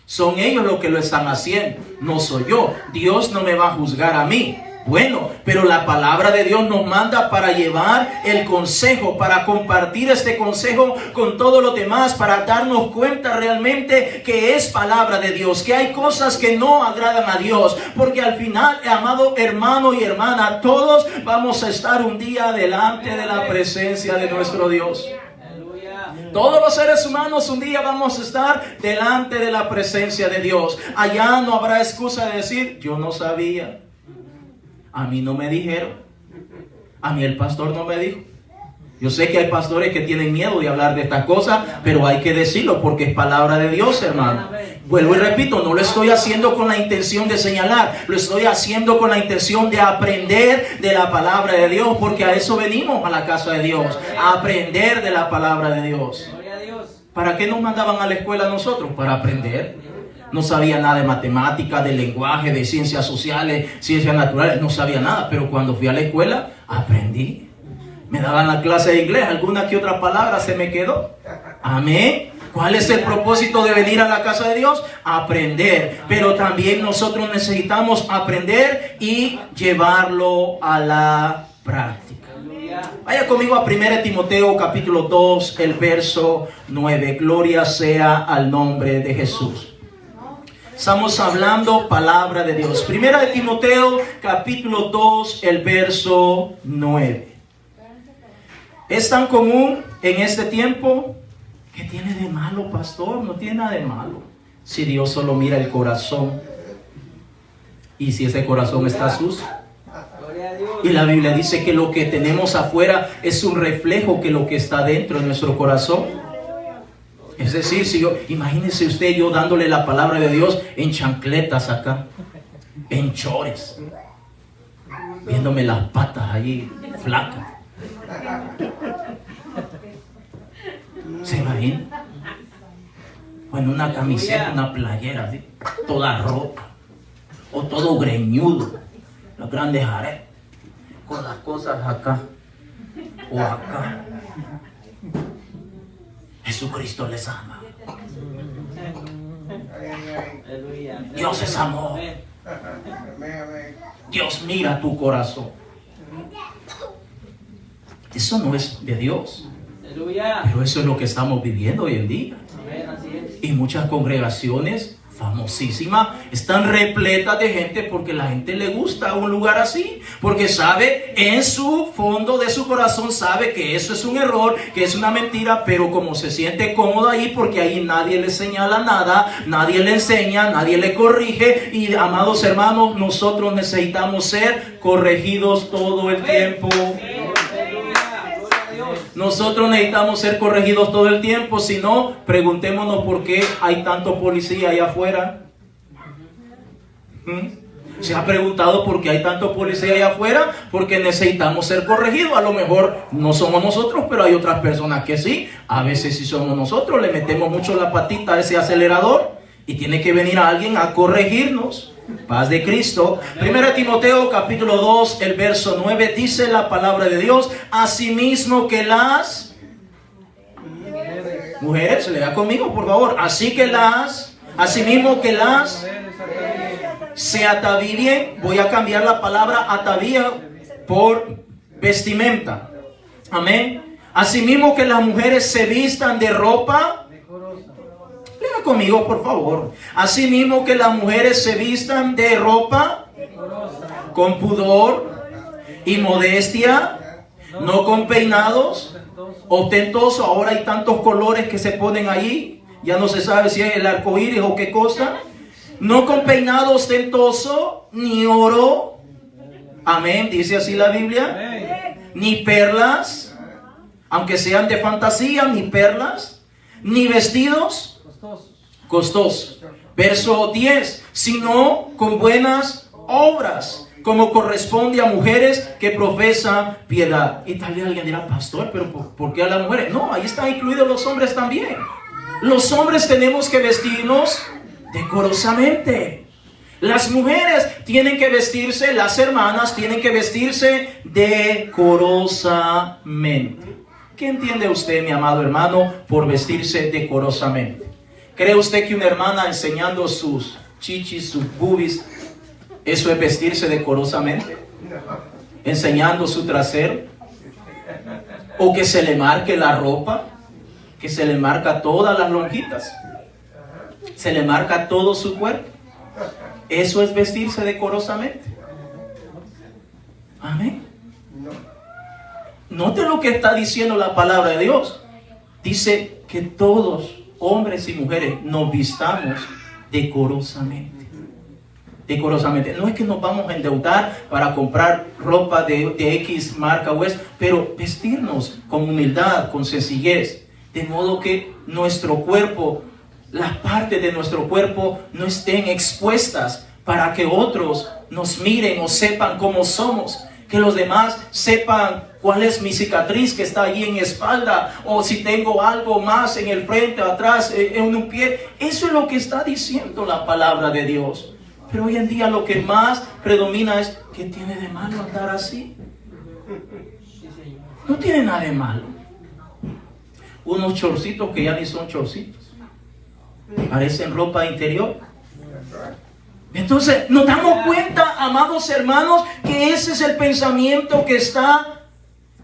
Son ellos los que lo están haciendo, no soy yo. Dios no me va a juzgar a mí. Bueno, pero la palabra de Dios nos manda para llevar el consejo, para compartir este consejo con todos los demás, para darnos cuenta realmente que es palabra de Dios, que hay cosas que no agradan a Dios, porque al final, amado hermano y hermana, todos vamos a estar un día delante de la presencia de nuestro Dios. Todos los seres humanos un día vamos a estar delante de la presencia de Dios. Allá no habrá excusa de decir, yo no sabía. A mí no me dijeron. A mí el pastor no me dijo. Yo sé que hay pastores que tienen miedo de hablar de estas cosas, pero hay que decirlo porque es palabra de Dios, hermano. Vuelvo y repito, no lo estoy haciendo con la intención de señalar, lo estoy haciendo con la intención de aprender de la palabra de Dios, porque a eso venimos a la casa de Dios, a aprender de la palabra de Dios. ¿Para qué nos mandaban a la escuela nosotros? Para aprender. No sabía nada de matemáticas, de lenguaje, de ciencias sociales, ciencias naturales, no sabía nada, pero cuando fui a la escuela, aprendí. Me daban la clase de inglés, alguna que otra palabra se me quedó. Amén. ¿Cuál es el propósito de venir a la casa de Dios? Aprender. Pero también nosotros necesitamos aprender y llevarlo a la práctica. Vaya conmigo a 1 Timoteo capítulo 2, el verso 9. Gloria sea al nombre de Jesús. Estamos hablando palabra de Dios. 1 Timoteo capítulo 2, el verso 9. Es tan común en este tiempo. ¿Qué tiene de malo, pastor? No tiene nada de malo. Si Dios solo mira el corazón. Y si ese corazón está sucio. Y la Biblia dice que lo que tenemos afuera es un reflejo que lo que está dentro de nuestro corazón. Es decir, si yo, imagínese usted yo dándole la palabra de Dios en chancletas acá. En chores. Viéndome las patas allí flacas. ¿Se imagina? Bueno, una camiseta, una playera, ¿sí? Toda rota. O todo greñudo. Los grandes aretes. Con las cosas acá. O acá. Jesucristo les ama. Dios es amor. Dios mira tu corazón. Eso no es de Dios. Pero eso es lo que estamos viviendo hoy en día. Y muchas congregaciones famosísimas están repletas de gente porque la gente le gusta un lugar así. Porque sabe, en su fondo de su corazón sabe que eso es un error, que es una mentira, pero como se siente cómodo ahí porque ahí nadie le señala nada, nadie le enseña, nadie le corrige. Y amados hermanos, nosotros necesitamos ser corregidos todo el tiempo. Nosotros necesitamos ser corregidos todo el tiempo. Si no, preguntémonos por qué hay tanto policía allá afuera. ¿Se ha preguntado por qué hay tanto policía allá afuera? Porque necesitamos ser corregidos. A lo mejor no somos nosotros, pero hay otras personas que sí. A veces sí somos nosotros. Le metemos mucho la patita a ese acelerador y tiene que venir alguien a corregirnos. Paz de Cristo. 1 Timoteo capítulo 2, el verso 9, dice la palabra de Dios: asimismo que las mujeres, lea conmigo por favor, asimismo que las se atavíen. Voy a cambiar la palabra atavía por vestimenta. Amén. Asimismo que las mujeres se vistan de ropa. Lea conmigo, por favor. Asimismo que las mujeres se vistan de ropa con pudor y modestia, no con peinados ostentosos. Ahora hay tantos colores que se ponen ahí. Ya no se sabe si es el arco iris o qué cosa. No con peinado ostentoso, ni oro. Amén, dice así la Biblia. Ni perlas, aunque sean de fantasía, ni perlas, ni vestidos costosos. Verso 10, sino con buenas obras, como corresponde a mujeres que profesan piedad. Y tal vez alguien dirá, pastor, pero ¿por qué a las mujeres? No, ahí están incluidos los hombres también. Los hombres tenemos que vestirnos decorosamente. Las mujeres tienen que vestirse, las hermanas tienen que vestirse decorosamente. ¿Qué entiende usted, mi amado hermano, por vestirse decorosamente? ¿Cree usted que una hermana enseñando sus chichis, sus boobies, eso es vestirse decorosamente? ¿Enseñando su trasero? ¿O que se le marque la ropa? Que se le marca todas las lonjitas. Se le marca todo su cuerpo. ¿Eso es vestirse decorosamente? Amén. Note lo que está diciendo la palabra de Dios. dice que todos, hombres y mujeres, nos vistamos decorosamente. Decorosamente. No es que nos vamos a endeudar para comprar ropa de X marca o pero vestirnos con humildad, con sencillez, de modo que nuestro cuerpo, las partes de nuestro cuerpo no estén expuestas para que otros nos miren o sepan cómo somos, que los demás sepan cuál es mi cicatriz que está ahí en mi espalda, o si tengo algo más en el frente, atrás, en un pie. Eso es lo que está diciendo la palabra de Dios. Pero hoy en día lo que más predomina es, ¿qué tiene de malo andar así? No tiene nada de malo. Unos chorcitos que ya ni son chorcitos, parecen ropa interior. Entonces nos damos cuenta, amados hermanos, que ese es el pensamiento que está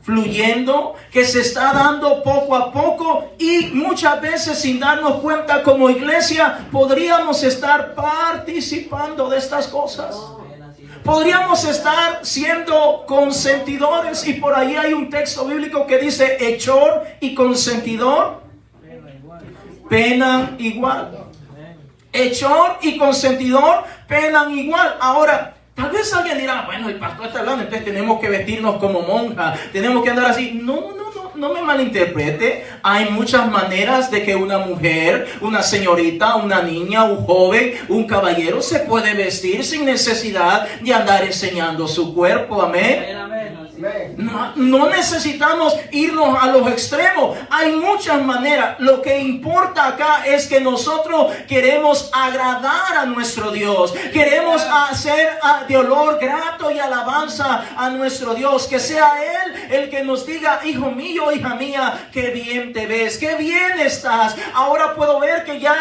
fluyendo, que se está dando poco a poco, y muchas veces sin darnos cuenta como iglesia podríamos estar participando de estas cosas. Podríamos estar siendo consentidores, y por ahí hay un texto bíblico que dice: hechor y consentidor penan igual. Hechor y consentidor penan igual. Ahora, tal vez alguien dirá: bueno, el pastor está hablando, entonces tenemos que vestirnos como monja, tenemos que andar así. No me malinterprete. Hay muchas maneras de que una mujer, una señorita, una niña, un joven, un caballero se puede vestir sin necesidad de andar enseñando su cuerpo. Amén. No necesitamos irnos a los extremos. Hay muchas maneras. Lo que importa acá es que nosotros queremos agradar a nuestro Dios. Queremos hacer de olor grato y alabanza a nuestro Dios. Que sea Él el que nos diga: hijo mío, hija mía, qué bien te ves, qué bien estás. Ahora puedo ver que ya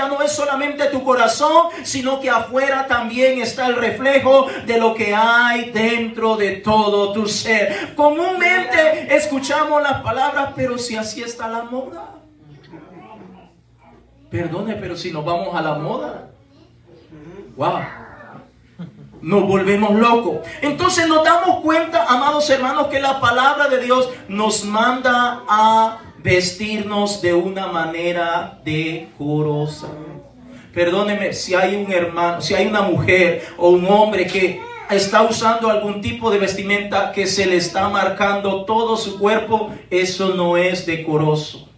no es solamente tu corazón, sino que afuera también está el reflejo de lo que hay dentro de todo tu ser. Comúnmente escuchamos las palabras: pero si así está la moda. Perdone, pero si nos vamos a la moda, wow, nos volvemos locos. Entonces nos damos cuenta, amados hermanos, que la palabra de Dios nos manda a vestirnos de una manera decorosa. Perdóneme, si hay un hermano, si hay una mujer o un hombre que está usando algún tipo de vestimenta que se le está marcando todo su cuerpo, eso no es decoroso.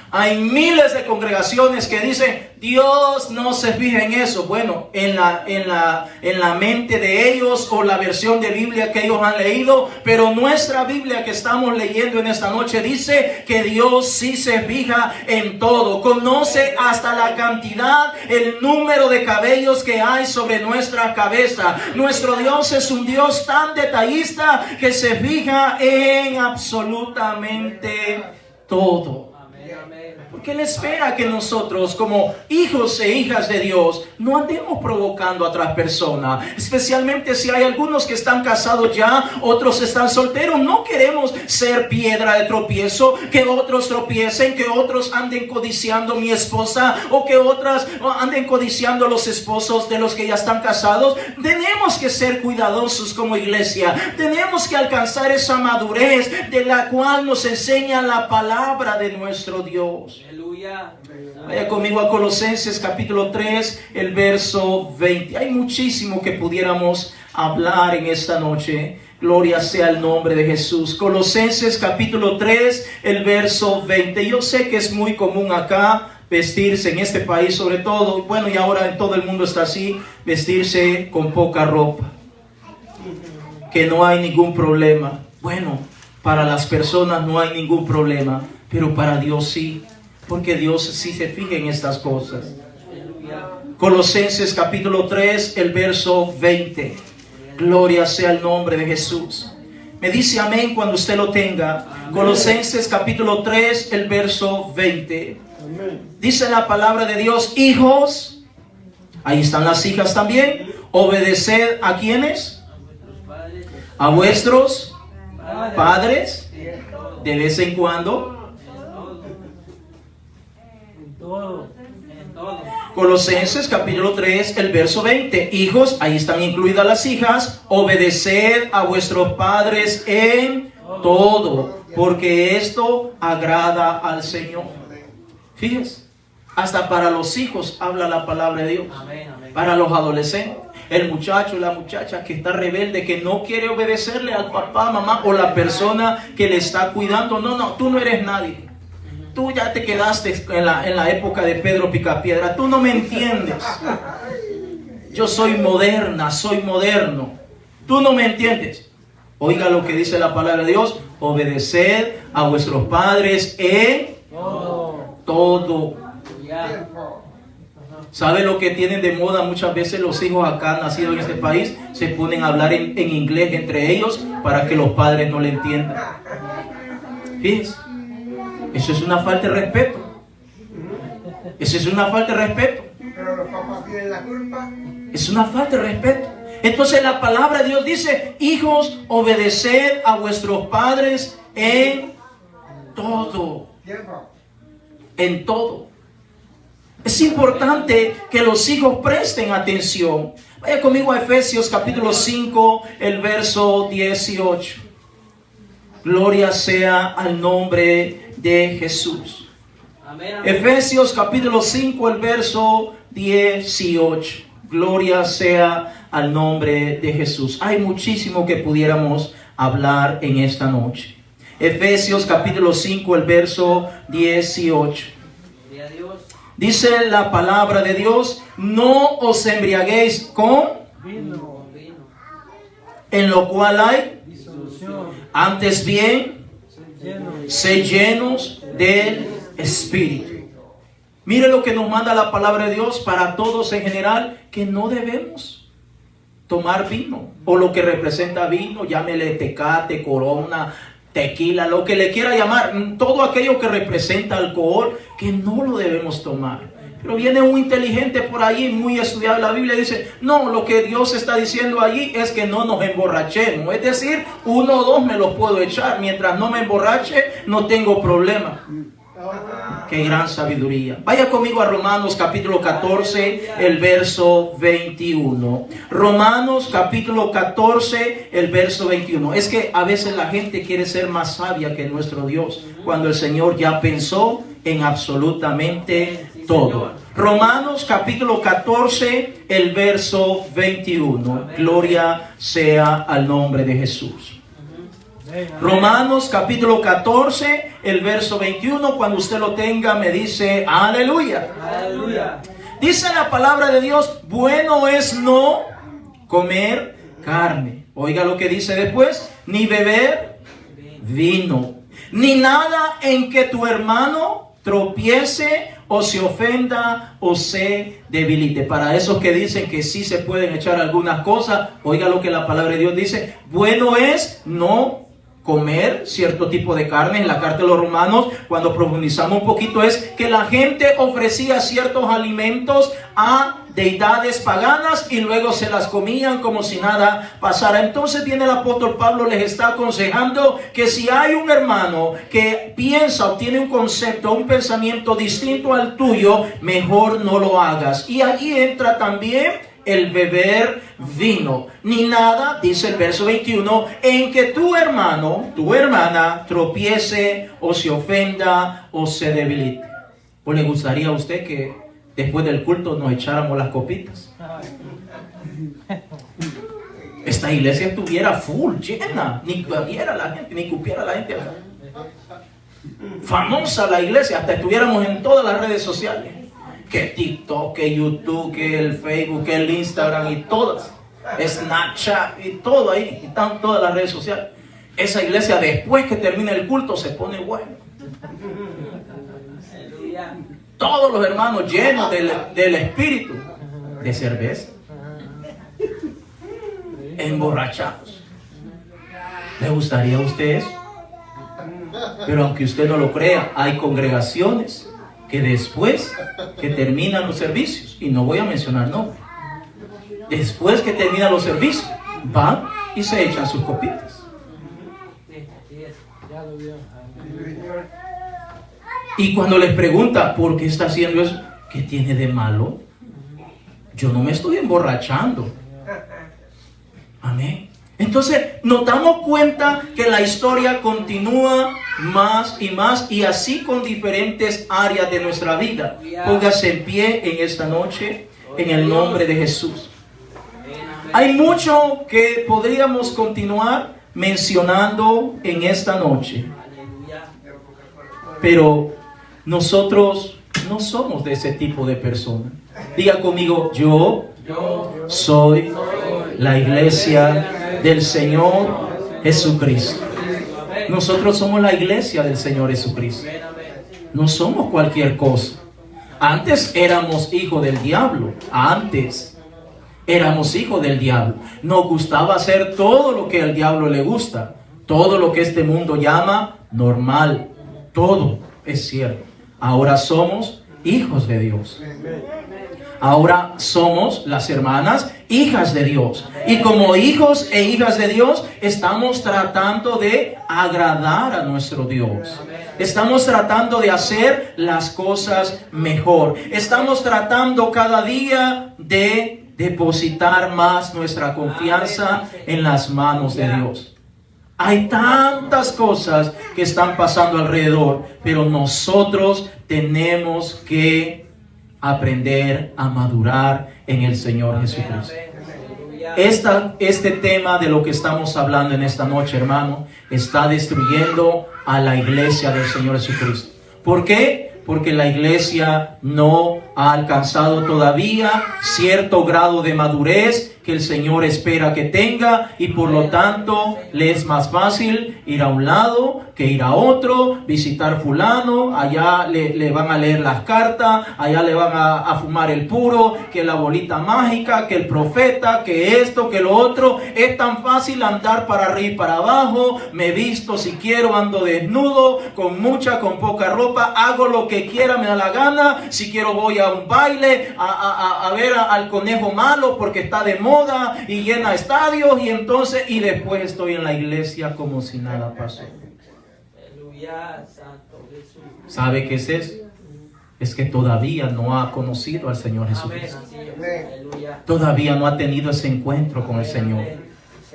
Hay miles de congregaciones que dicen: Dios no se fija en eso. Bueno, en la mente de ellos, o la versión de Biblia que ellos han leído, pero nuestra Biblia que estamos leyendo en esta noche dice que Dios sí se fija en todo. Conoce hasta la cantidad, el número de cabellos que hay sobre nuestra cabeza. Nuestro Dios es un Dios tan detallista que se fija en absolutamente todo. Porque Él espera que nosotros, como hijos e hijas de Dios, no andemos provocando a otras personas. Especialmente si hay algunos que están casados ya, otros están solteros. No queremos ser piedra de tropiezo, que otros tropiecen, que otros anden codiciando mi esposa, o que otras anden codiciando los esposos de los que ya están casados. Tenemos que ser cuidadosos como iglesia. Tenemos que alcanzar esa madurez de la cual nos enseña la palabra de nuestro Dios. Aleluya. Vaya conmigo a Colosenses capítulo 3, el verso 20. Hay muchísimo que pudiéramos hablar en esta noche. Gloria sea el nombre de Jesús. Colosenses capítulo 3, el verso 20. Yo sé que es muy común acá vestirse, en este país sobre todo, bueno, y ahora en todo el mundo está así, vestirse con poca ropa, que no hay ningún problema. Bueno, para las personas no hay ningún problema, pero para Dios sí, porque Dios sí se fija en estas cosas. Colosenses capítulo 3, el verso 20. Gloria sea el nombre de Jesús. Me dice amén cuando usted lo tenga. Amén. Colosenses capítulo 3, el verso 20. Amén. Dice la palabra de Dios: hijos, ahí están las hijas también, obedeced ¿a quiénes? A vuestros padres, de vez en cuando. Colosenses capítulo 3, el verso 20. Hijos, ahí están incluidas las hijas, obedeced a vuestros padres en todo, porque esto agrada al Señor. Fíjese, hasta para los hijos habla la palabra de Dios. Amén, amén. Para los adolescentes, el muchacho, la muchacha que está rebelde, que no quiere obedecerle al papá, mamá o la persona que le está cuidando. No, tú no eres nadie. Tú ya te quedaste en la época de Pedro Picapiedra. Tú no me entiendes. Yo soy moderna, soy moderno. Tú no me entiendes. Oiga lo que dice la palabra de Dios. Obedeced a vuestros padres en todo. Ya. ¿Sabe lo que tienen de moda muchas veces los hijos acá nacidos en este país? Se ponen a hablar en inglés entre ellos para que los padres no le entiendan. Fíjense, eso es una falta de respeto. Eso es una falta de respeto. Pero los papás tienen la culpa. Es una falta de respeto. Entonces la palabra de Dios dice: hijos, obedeced a vuestros padres en todo. Tiempo. En todo. Es importante que los hijos presten atención. Vaya conmigo a Efesios capítulo 5, el verso 18. Gloria sea al nombre de Jesús. Amén, amén. Efesios capítulo 5, el verso 18. Gloria sea al nombre de Jesús. Hay muchísimo que pudiéramos hablar en esta noche. Efesios capítulo 5, el verso 18. Gloria a Dios. Dice la palabra de Dios: no os embriaguéis con Vino. en lo cual hay, Disolución. antes bien, sed llenos del Espíritu. Mire lo que nos manda la palabra de Dios para todos en general, que no debemos tomar vino, o lo que representa vino, llámele Tecate, Corona, tequila, lo que le quiera llamar, todo aquello que representa alcohol, que no lo debemos tomar. Pero viene un inteligente por allí, muy estudiado en la Biblia, y dice: no, lo que Dios está diciendo allí es que no nos emborrachemos. Es decir, 1 o 2 me los puedo echar, mientras no me emborrache, no tengo problema. Qué gran sabiduría. Vaya conmigo a Romanos capítulo 14, el verso 21. Romanos capítulo 14, el verso 21. Es que a veces la gente quiere ser más sabia que nuestro Dios, cuando el Señor ya pensó en absolutamente todo. Romanos capítulo 14, el verso 21. Gloria sea al nombre de Jesús. Romanos capítulo 14, el verso 21. Cuando usted lo tenga, me dice aleluya. Aleluya. Dice la palabra de Dios: bueno es no comer carne. Oiga lo que dice después: ni beber vino, ni nada en que tu hermano tropiece o se ofenda o se debilite. Para esos que dicen que sí se pueden echar algunas cosas, oiga lo que la palabra de Dios dice: bueno es no comer cierto tipo de carne. En la carta de los Romanos, cuando profundizamos un poquito, es que la gente ofrecía ciertos alimentos a deidades paganas y luego se las comían como si nada pasara. Entonces viene el apóstol Pablo, les está aconsejando que si hay un hermano que piensa o tiene un concepto, un pensamiento distinto al tuyo, mejor no lo hagas. Y allí entra también el beber vino, ni nada, dice el verso 21, en que tu hermano, tu hermana tropiece o se ofenda o se debilite. ¿O le gustaría a usted que después del culto nos echáramos las copitas? Esta iglesia estuviera full, llena, ni cupiera la gente, ni cupiera la gente acá. Famosa la iglesia, hasta estuviéramos en todas las redes sociales. Que TikTok, que YouTube, que el Facebook, que el Instagram y todas, Snapchat y todo ahí, están todas las redes sociales. Esa iglesia, después que termina el culto, se pone bueno. Aleluya. Todos los hermanos llenos del espíritu de cerveza, emborrachados. ¿Le gustaría a usted eso? Pero aunque usted no lo crea, hay congregaciones que después que terminan los servicios, y no voy a mencionar nombres, después que terminan los servicios, van y se echan sus copitas. Y cuando les pregunta por qué está haciendo eso, ¿qué tiene de malo? Yo no me estoy emborrachando. Amén. Entonces nos damos cuenta que la historia continúa más y así con diferentes áreas de nuestra vida. Póngase en pie en esta noche en el nombre de Jesús. Hay mucho que podríamos continuar mencionando en esta noche, pero nosotros no somos de ese tipo de personas. Diga conmigo, yo soy la iglesia del Señor Jesucristo. Nosotros somos la iglesia del Señor Jesucristo. No somos cualquier cosa. Antes éramos hijos del diablo. Antes éramos hijos del diablo. Nos gustaba hacer todo lo que al diablo le gusta. Todo lo que este mundo llama normal. Todo es cierto. Ahora somos hijos de Dios. Ahora somos las hermanas, hijas de Dios. Y como hijos e hijas de Dios, estamos tratando de agradar a nuestro Dios. Estamos tratando de hacer las cosas mejor. Estamos tratando cada día de depositar más nuestra confianza en las manos de Dios. Hay tantas cosas que están pasando alrededor, pero nosotros tenemos que aprender a madurar en el Señor Jesucristo. Este tema de lo que estamos hablando en esta noche, hermano, está destruyendo a la iglesia del Señor Jesucristo. ¿Por qué? Porque la iglesia no ha alcanzado todavía cierto grado de madurez que el Señor espera que tenga, y por lo tanto le es más fácil ir a un lado que ir a otro, visitar fulano, allá le van a leer las cartas, allá le van a fumar el puro, que la bolita mágica, que el profeta, que esto, que lo otro. Es tan fácil andar para arriba y para abajo, me visto si quiero, ando desnudo, con mucha, con poca ropa, hago lo que quiera, me da la gana. Si quiero voy a un baile, a ver al conejo malo porque está de moda y llena estadios, y después estoy en la iglesia como si nada pasó. ¿Sabe qué es eso? Es que todavía no ha conocido al Señor Jesucristo. Todavía no ha tenido ese encuentro con el Señor.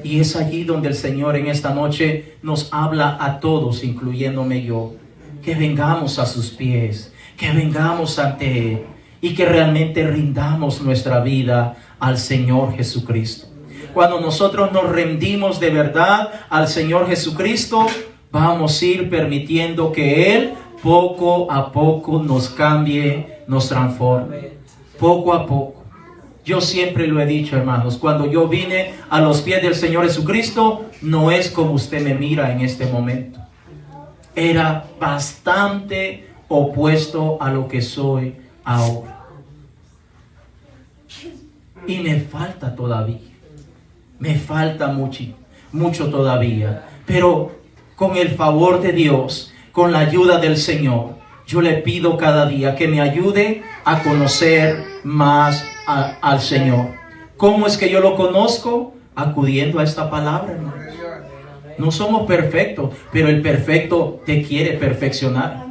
Y es allí donde el Señor en esta noche nos habla a todos, incluyéndome yo, que vengamos a sus pies, que vengamos ante Él y que realmente rindamos nuestra vida al Señor Jesucristo. Cuando nosotros nos rendimos de verdad al Señor Jesucristo, vamos a ir permitiendo que Él poco a poco nos cambie, nos transforme. Poco a poco. Yo siempre lo he dicho, hermanos, cuando yo vine a los pies del Señor Jesucristo, no es como usted me mira en este momento. Era bastante opuesto a lo que soy ahora. Y me falta todavía. Me falta mucho todavía. Pero con el favor de Dios, con la ayuda del Señor, yo le pido cada día que me ayude a conocer más al Señor. ¿Cómo es que yo lo conozco? Acudiendo a esta palabra, hermano. No somos perfectos, pero el perfecto te quiere perfeccionar.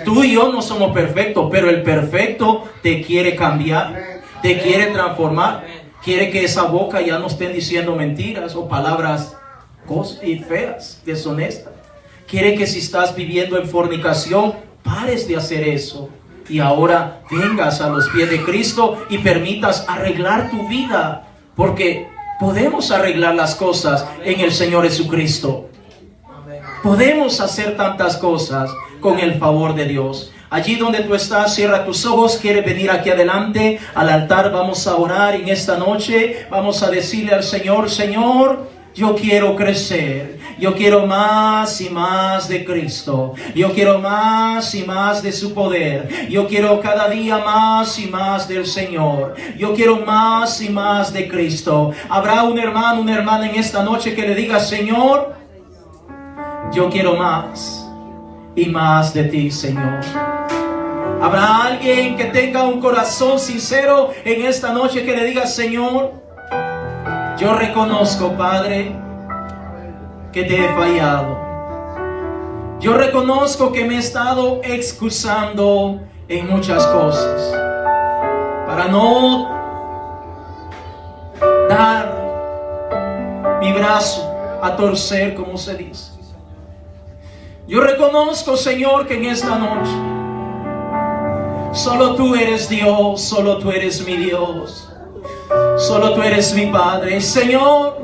Tú y yo no somos perfectos, pero el perfecto te quiere cambiar, te quiere transformar. Quiere que esa boca ya no estén diciendo mentiras o palabras feas, deshonestas. Quiere que si estás viviendo en fornicación, pares de hacer eso. Y ahora vengas a los pies de Cristo y permitas arreglar tu vida. Porque podemos arreglar las cosas en el Señor Jesucristo. Podemos hacer tantas cosas con el favor de Dios. Allí donde tú estás, cierra tus ojos. ¿Quieres venir aquí adelante al altar? Vamos a orar en esta noche. Vamos a decirle al Señor: Señor, yo quiero crecer. Yo quiero más y más de Cristo. Yo quiero más y más de su poder. Yo quiero cada día más y más del Señor. Yo quiero más y más de Cristo. Habrá un hermano, una hermana en esta noche que le diga: Señor, yo quiero más y más de ti, Señor. Habrá alguien que tenga un corazón sincero en esta noche que le diga: Señor, yo reconozco, Padre, que te he fallado. Yo reconozco que me he estado excusando en muchas cosas para no dar brazo a torcer, como se dice. Yo reconozco, Señor, que en esta noche solo tú eres Dios, solo tú eres mi Dios, solo tú eres mi Padre. Señor,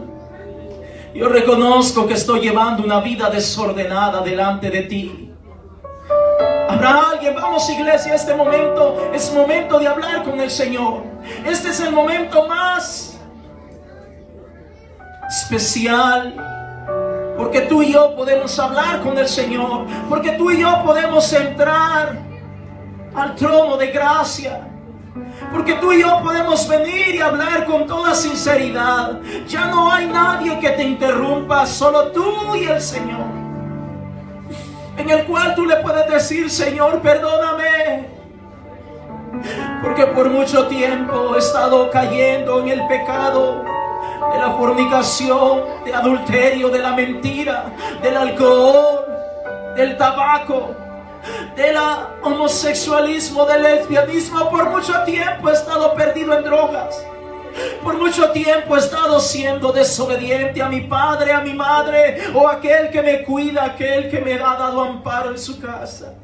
yo reconozco que estoy llevando una vida desordenada delante de ti. Habrá alguien, vamos iglesia, este momento es momento de hablar con el Señor. Este es el momento más especial, porque tú y yo podemos hablar con el Señor, porque tú y yo podemos entrar al trono de gracia, porque tú y yo podemos venir y hablar con toda sinceridad. Ya no hay nadie que te interrumpa, solo tú y el Señor, en el cual tú le puedes decir: Señor, perdóname, porque por mucho tiempo he estado cayendo en el pecado de la fornicación, de adulterio, de la mentira, del alcohol, del tabaco, del homosexualismo, del lesbianismo. Por mucho tiempo he estado perdido en drogas. Por mucho tiempo he estado siendo desobediente a mi padre, a mi madre, o aquel que me cuida, aquel que me ha dado amparo en su casa.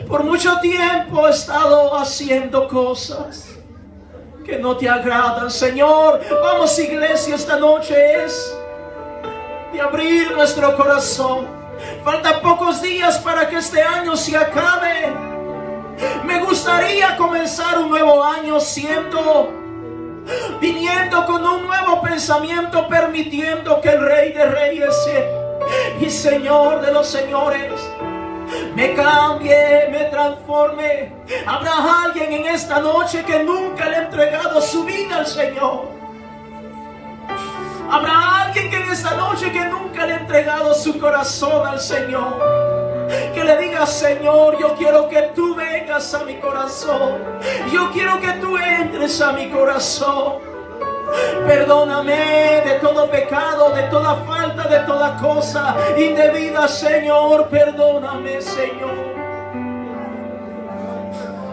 Por mucho tiempo he estado haciendo cosas que no te agradan, Señor. Vamos, iglesia, esta noche es de abrir nuestro corazón. Faltan pocos días para que este año se acabe. Me gustaría comenzar un nuevo año viniendo con un nuevo pensamiento, permitiendo que el Rey de Reyes y Señor de los señores me cambie, me transforme. Habrá alguien en esta noche que nunca le ha entregado su vida al Señor. Habrá alguien que en esta noche que nunca le ha entregado su corazón al Señor. Que le diga: Señor, yo quiero que tú vengas a mi corazón. Yo quiero que tú entres a mi corazón. Perdóname de todo pecado, de toda falta, de toda cosa indebida, Señor. Perdóname, Señor.